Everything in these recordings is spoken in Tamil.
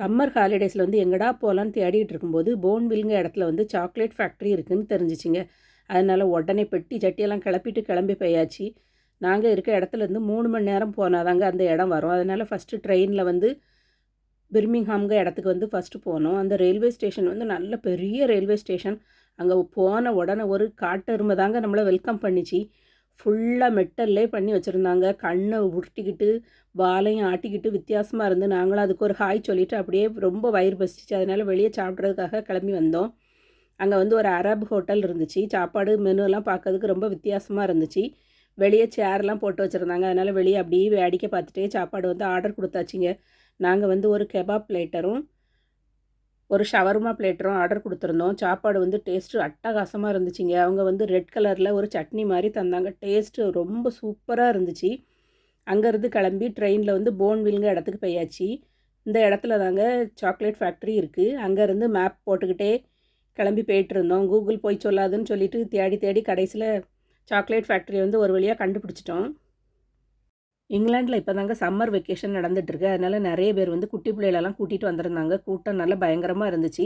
சம்மர் ஹாலிடேஸில் வந்து எங்கடா போகலான்னு தேடிட்டு இருக்கும்போது போன்வில்ங்க இடத்துல வந்து சாக்லேட் ஃபேக்ட்ரி இருக்குதுன்னு தெரிஞ்சிச்சிங்க. அதனால் உடனே பெட்டி சட்டியெல்லாம் கிளம்பி போயாச்சு. நாங்கள் இருக்க இடத்துலேருந்து 3 மணி நேரம் போனாதாங்க அந்த இடம் வரும். அதனால் ஃபஸ்ட்டு ட்ரெயினில் வந்து பிர்மிங்ஹாம்ங்க இடத்துக்கு வந்து ஃபஸ்ட்டு போனோம். அந்த ரயில்வே ஸ்டேஷன் வந்து நல்ல பெரிய ரயில்வே ஸ்டேஷன். அங்கே போன உடனே ஒரு காட்டெருமை தாங்க நம்மளை வெல்கம் பண்ணிச்சு. ஃபுல்லாக மெட்டல்லே பண்ணி வச்சுருந்தாங்க. கண்ணை உருட்டிக்கிட்டு வாலையும் ஆட்டிக்கிட்டு வித்தியாசமாக இருந்து நாங்களும் அதுக்கு ஒரு ஹாய் சொல்லிவிட்டு அப்படியே ரொம்ப வயிறு பசிச்சு. அதனால் வெளியே சாப்பிட்றதுக்காக கிளம்பி வந்தோம். அங்கே வந்து ஒரு அரப் ஹோட்டல் இருந்துச்சு. சாப்பாடு மெனுலாம் பார்க்கறதுக்கு ரொம்ப வித்தியாசமாக இருந்துச்சு. வெளியே சேர்லாம் போட்டு வச்சுருந்தாங்க. அதனால் வெளியே அப்படியே வேடிக்கை பார்த்துட்டே சாப்பாடு வந்து ஆர்டர் கொடுத்தாச்சுங்க. நாங்கள் வந்து ஒரு கெபாப் பிளேட்டரும் ஒரு ஷவர்மா பிளேட்டரும் ஆர்டர் கொடுத்துருந்தோம். சாப்பாடு வந்து டேஸ்ட்டு அட்டகாசமாக இருந்துச்சுங்க. அவங்க வந்து ரெட் கலரில் ஒரு சட்னி மாதிரி தந்தாங்க. டேஸ்ட்டு ரொம்ப சூப்பராக இருந்துச்சு. அங்கேருந்து கிளம்பி ட்ரெயினில் வந்து போன்வில்ங்க இடத்துக்கு போயாச்சு. இந்த இடத்துல தாங்க சாக்லேட் ஃபேக்ட்ரி இருக்குது. அங்கேருந்து மேப் போட்டுக்கிட்டே கிளம்பி போயிட்டுருந்தோம். கூகுள் போய் சொல்லாதுன்னு சொல்லிட்டு தேடி தேடி கடைசியில் சாக்லேட் ஃபேக்ட்ரி வந்து ஒரு வழியாக கண்டுபிடிச்சிட்டோம். இங்கிலாண்டில் இப்போ தாங்க சம்மர் வெக்கேஷன் நடந்துகிட்ருக்கு. அதனால் நிறைய பேர் வந்து குட்டி பிள்ளைகளெல்லாம் கூட்டிகிட்டு வந்திருந்தாங்க. கூட்டம் நல்லா பயங்கரமாக இருந்துச்சு.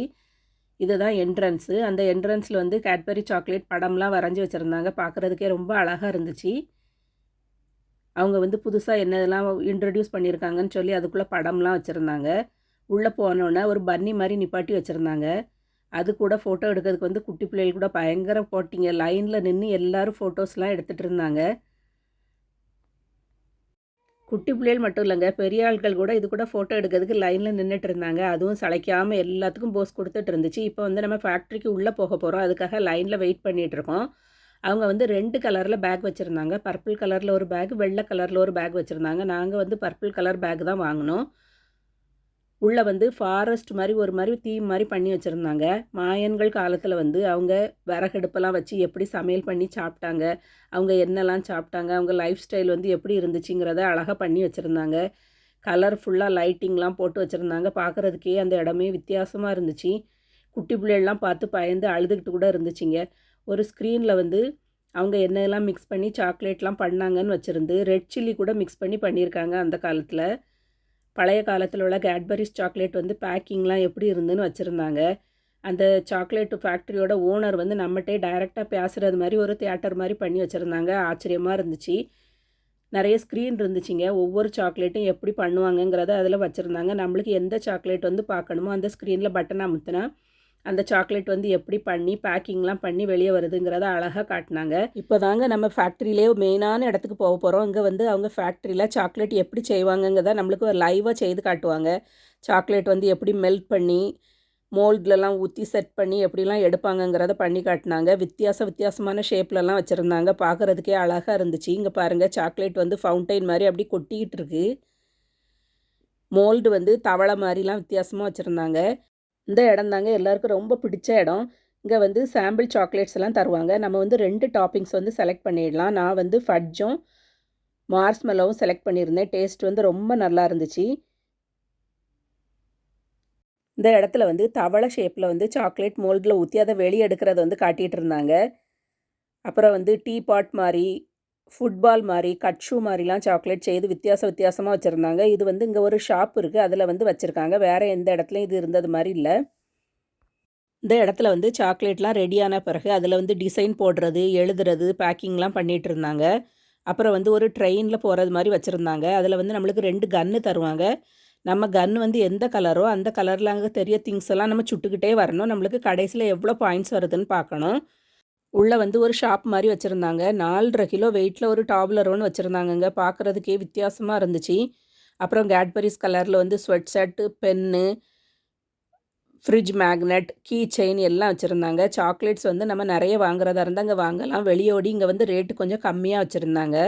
இதுதான் என்ட்ரன்ஸு. அந்த என்ட்ரன்ஸில் வந்து கேட்பரி சாக்லேட் படம்லாம் வரைஞ்சி வச்சுருந்தாங்க. பார்க்குறதுக்கே ரொம்ப அழகாக இருந்துச்சு. அவங்க வந்து புதுசாக என்னதெல்லாம் இன்ட்ரடியூஸ் பண்ணியிருக்காங்கன்னு சொல்லி அதுக்குள்ளே படம்லாம் வச்சுருந்தாங்க. உள்ளே போனோன்னே ஒரு பன்னி மாதிரி நிப்பாட்டி வச்சுருந்தாங்க. அது கூட ஃபோட்டோ எடுக்கிறதுக்கு வந்து குட்டி பிள்ளைகள் கூட பயங்கர போட்டிங்க. லைனில் நின்று எல்லோரும் ஃபோட்டோஸ்லாம் எடுத்துகிட்டு இருந்தாங்க. குட்டி பிள்ளைகள் மட்டும் இல்லைங்க, பெரிய ஆட்கள் கூட இது கூட ஃபோட்டோ எடுக்கிறதுக்கு லைனில் நின்றுட்டு இருந்தாங்க. அதுவும் சளைக்காமல் எல்லாத்துக்கும் போஸ் கொடுத்துட்டு இருந்துச்சு. இப்போ வந்து நம்ம ஃபேக்ட்ரிக்கு உள்ளே போக போகிறோம். அதுக்காக லைனில் வெயிட் பண்ணிகிட்ருக்கோம். அவங்க வந்து 2 கலரில் பேக் வச்சுருந்தாங்க. பர்பிள் கலரில் ஒரு பேக், வெள்ளை கலரில் ஒரு பேக் வச்சுருந்தாங்க. நாங்கள் வந்து பர்பிள் கலர் பேக் தான் வாங்கினோம். உள்ளே வந்து ஃபாரஸ்ட் மாதிரி ஒரு மாதிரி தீம் மாதிரி பண்ணி வச்சுருந்தாங்க. மாயன்கள் காலத்தில் வந்து அவங்க விறகடுப்பெல்லாம் வச்சு எப்படி சமையல் பண்ணி சாப்பிட்டாங்க, அவங்க என்னெல்லாம் சாப்பிட்டாங்க, அவங்க லைஃப் ஸ்டைல் வந்து எப்படி இருந்துச்சுங்கிறத அழகாக பண்ணி வச்சுருந்தாங்க. கலர்ஃபுல்லாக லைட்டிங்லாம் போட்டு வச்சுருந்தாங்க. பார்க்குறதுக்கே அந்த இடமே வித்தியாசமாக இருந்துச்சு. குட்டி பிள்ளைகள்லாம் பார்த்து பயந்து அழுதுகிட்டு கூட இருந்துச்சுங்க. ஒரு ஸ்க்ரீனில் வந்து அவங்க என்னெல்லாம் மிக்ஸ் பண்ணி சாக்லேட்லாம் பண்ணாங்கன்னு வச்சுருந்து ரெட் சில்லி கூட மிக்ஸ் பண்ணி பண்ணியிருக்காங்க அந்த காலத்தில். பழைய காலத்தில் உள்ள கேட்பரிஸ் சாக்லேட் வந்து பேக்கிங்லாம் எப்படி இருந்துன்னு வச்சுருந்தாங்க. அந்த சாக்லேட்டு ஃபேக்ட்ரியோட ஓனர் வந்து நம்மகிட்டே டைரெக்டாக பேசுகிறது மாதிரி ஒரு தியேட்டர் மாதிரி பண்ணி வச்சுருந்தாங்க. ஆச்சரியமாக இருந்துச்சு. நிறைய ஸ்க்ரீன் இருந்துச்சுங்க. ஒவ்வொரு சாக்லேட்டும் எப்படி பண்ணுவாங்கங்கிறத அதில் வச்சுருந்தாங்க. நம்மளுக்கு எந்த சாக்லேட் வந்து பார்க்கணுமோ அந்த ஸ்க்ரீனில் பட்டன் அமுத்துனா அந்த சாக்லேட் வந்து எப்படி பண்ணி பேக்கிங்லாம் பண்ணி வெளியே வருதுங்கிறத அழகாக காட்டினாங்க. இப்போ தாங்க நம்ம ஃபேக்ட்ரியிலே மெயினான இடத்துக்கு போக போகிறோம். இங்கே வந்து அவங்க ஃபேக்ட்ரியில் சாக்லேட் எப்படி செய்வாங்கங்கிறத நம்மளுக்கு லைவாக செய்து காட்டுவாங்க. சாக்லேட் வந்து எப்படி மெல்ட் பண்ணி மோல்ட்லலாம் ஊற்றி செட் பண்ணி எப்படிலாம் எடுப்பாங்கங்கிறத பண்ணி காட்டினாங்க. வித்தியாசமான ஷேப்லலாம் வச்சுருந்தாங்க. பார்க்குறதுக்கே அழகாக இருந்துச்சு. இங்கே பாருங்கள், சாக்லேட் வந்து ஃபவுண்டைன் மாதிரி அப்படி கொட்டிக்கிட்டு இருக்குது. மோல்டு வந்து தவளை மாதிரிலாம் வித்தியாசமாக வச்சுருந்தாங்க. இந்த இடம் தாங்க எல்லாருக்கும் ரொம்ப பிடிச்ச இடம். இங்கே வந்து சாம்பிள் சாக்லேட்ஸ் எல்லாம் தருவாங்க. நம்ம வந்து 2 டாப்பிங்ஸ் வந்து செலக்ட் பண்ணிடலாம். நான் வந்து ஃபட்ஜும் மார்ஷ்மெலோவும் செலக்ட் பண்ணியிருந்தேன். டேஸ்ட் வந்து ரொம்ப நல்லா இருந்துச்சு. இந்த இடத்துல வந்து தவளை ஷேப்பில் வந்து சாக்லேட் மோல்டில் ஊற்றி அதை வெளியே எடுக்கிறத வந்து காட்டிகிட்டு இருந்தாங்க. அப்புறம் வந்து டீ பாட் மாதிரி, ஃபுட்பால் மாதிரி, கட்ஷூ மாதிரிலாம் சாக்லேட் செய்து வித்தியாசமாக வச்சுருந்தாங்க. இது வந்து இங்கே ஒரு ஷாப் இருக்குது, அதில் வந்து வச்சுருக்காங்க. வேறு எந்த இடத்துலையும் இது இருந்தது மாதிரி இல்லை. இந்த இடத்துல வந்து சாக்லேட்லாம் ரெடியான பிறகு அதில் வந்து டிசைன் போடுறது, எழுதுறது, பேக்கிங்லாம் பண்ணிகிட்டு இருந்தாங்க. அப்புறம் வந்து ஒரு ட்ரெயினில் போகிறது மாதிரி வச்சுருந்தாங்க. அதில் வந்து நம்மளுக்கு 2 கன்று தருவாங்க. நம்ம கன்று வந்து எந்த கலரோ அந்த கலரில் அங்கே தெரிய திங்ஸ் எல்லாம் நம்ம சுட்டுக்கிட்டே வரணும். நம்மளுக்கு கடைசியில் எவ்வளோ பாயிண்ட்ஸ் வருதுன்னு பார்க்கணும். உள்ளே வந்து ஒரு ஷாப் மாதிரி வச்சுருந்தாங்க. 4.5 கிலோ வெயிட்டில் ஒரு டாப்லரோன்னு வச்சுருந்தாங்கங்க. பார்க்குறதுக்கே வித்தியாசமாக இருந்துச்சு. அப்புறம் கேட்பரிஸ் கலரில் வந்து sweatshirt, pen, fridge magnet, key chain எல்லாம் வச்சுருந்தாங்க. சாக்லேட்ஸ் வந்து நம்ம நிறைய வாங்குறதா இருந்தால் அங்கே வாங்கலாம். வெளியோடி இங்கே வந்து ரேட்டு கொஞ்சம் கம்மியாக வச்சுருந்தாங்க.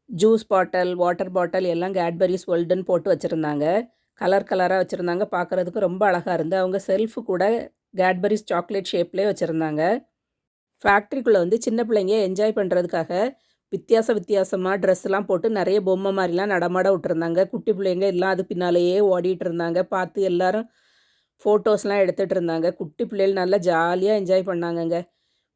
ஜூஸ் பாட்டில், வாட்டர் பாட்டில் எல்லாம் கேட்பரிஸ் வேர்ல்டுன்னு போட்டு வச்சுருந்தாங்க. கலராக வச்சுருந்தாங்க. பார்க்குறதுக்கு ரொம்ப அழகாக இருந்து அவங்க செல்ஃபு கூட கேட்பரிஸ் சாக்லேட் ஷேப்லேயே வச்சுருந்தாங்க. ஃபேக்ட்ரிக்குள்ளே வந்து சின்ன பிள்ளைங்க என்ஜாய் பண்ணுறதுக்காக வித்தியாசமாக ட்ரெஸ்லாம் போட்டு நிறைய பொம்மை மாதிரிலாம் நடமாட விட்டுருந்தாங்க. குட்டி பிள்ளைங்க எல்லாம் அது பின்னாலேயே ஓடிட்டு இருந்தாங்க. பார்த்து எல்லோரும் ஃபோட்டோஸ்லாம் எடுத்துகிட்டு இருந்தாங்க. குட்டி பிள்ளைகள் நல்லா ஜாலியாக என்ஜாய் பண்ணாங்கங்க.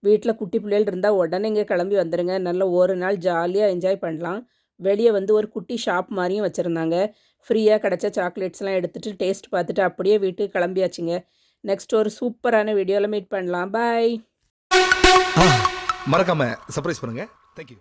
வீட்டில் குட்டி பிள்ளைகள் இருந்தால் உடனே இங்கே கிளம்பி வந்துடுங்க. நல்ல ஒரு நாள் ஜாலியாக என்ஜாய் பண்ணலாம். வெளியே வந்து ஒரு குட்டி ஷாப் மாதிரியும் வச்சுருந்தாங்க. ஃப்ரீயாக கிடச்ச சாக்லேட்ஸ்லாம் எடுத்துகிட்டு டேஸ்ட் பார்த்துட்டு அப்படியே வீட்டுக்கு கிளம்பியாச்சுங்க. நெக்ஸ்ட் ஒரு சூப்பரான வீடியோவில் மீட் பண்ணலாம். பாய். மறக்காம சர்ப்ரைஸ் பண்ணுங்க. தேங்க்யூ.